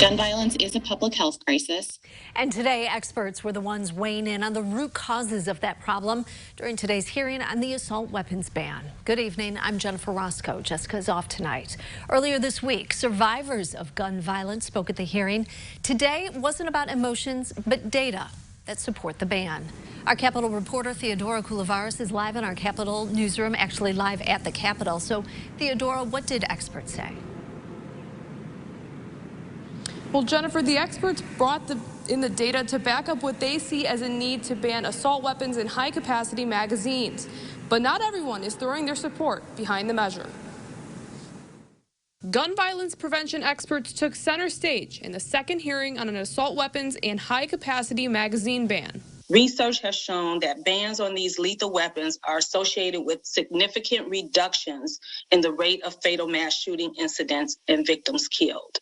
Gun violence is a public health crisis. And today, experts were the ones weighing in on the root causes of that problem during today's hearing on the assault weapons ban. Good evening. I'm Jennifer Roscoe. Jessica's off tonight. Earlier this week, survivors of gun violence spoke at the hearing. Today wasn't about emotions, but data that support the ban. Our Capitol reporter Theodora Coulivares is live in our Capitol newsroom, actually live at the Capitol. So, Theodora, what did experts say? Well, Jennifer, the experts brought in the data to back up what they see as a need to ban assault weapons and high-capacity magazines. But not everyone is throwing their support behind the measure. Gun violence prevention experts took center stage in the second hearing on an assault weapons and high-capacity magazine ban. Research has shown that bans on these lethal weapons are associated with significant reductions in the rate of fatal mass shooting incidents and victims killed.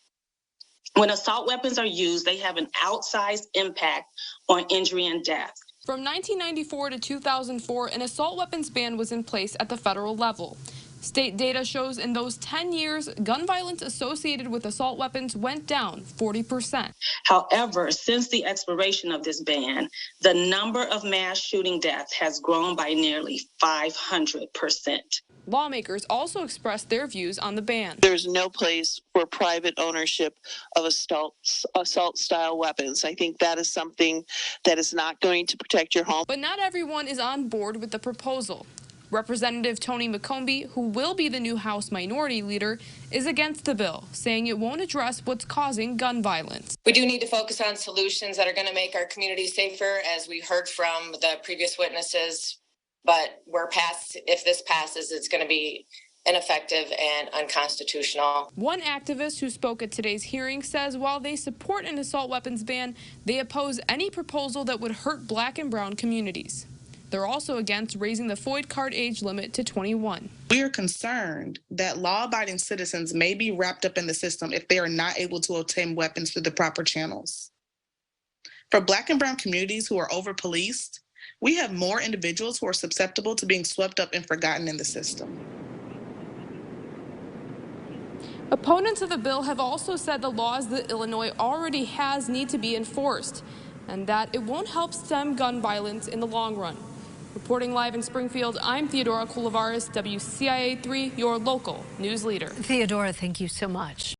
When assault weapons are used, they have an outsized impact on injury and death. From 1994 to 2004, an assault weapons ban was in place at the federal level. State data shows in those 10 years, gun violence associated with assault weapons went down 40%. However, since the expiration of this ban, the number of mass shooting deaths has grown by nearly 500%. Lawmakers also expressed their views on the ban. There's no place for private ownership of assault-style weapons. I think that is something that is not going to protect your home. But not everyone is on board with the proposal. Representative Tony McCombie, who will be the new House Minority Leader, is against the bill, saying it won't address what's causing gun violence. We do need to focus on solutions that are going to make our community safer, as we heard from the previous witnesses. But if this passes, it's going to be ineffective and unconstitutional. One activist who spoke at today's hearing says while they support an assault weapons ban, they oppose any proposal that would hurt Black and brown communities. They're also against raising the FOID card age limit to 21. We are concerned that law-abiding citizens may be wrapped up in the system if they are not able to obtain weapons through the proper channels. For Black and brown communities who are over-policed, we have more individuals who are susceptible to being swept up and forgotten in the system. Opponents of the bill have also said the laws that Illinois already has need to be enforced, and that it won't help stem gun violence in the long run. Reporting live in Springfield, I'm Theodora Coulivares, WCIA 3, your local news leader. Theodora, thank you so much.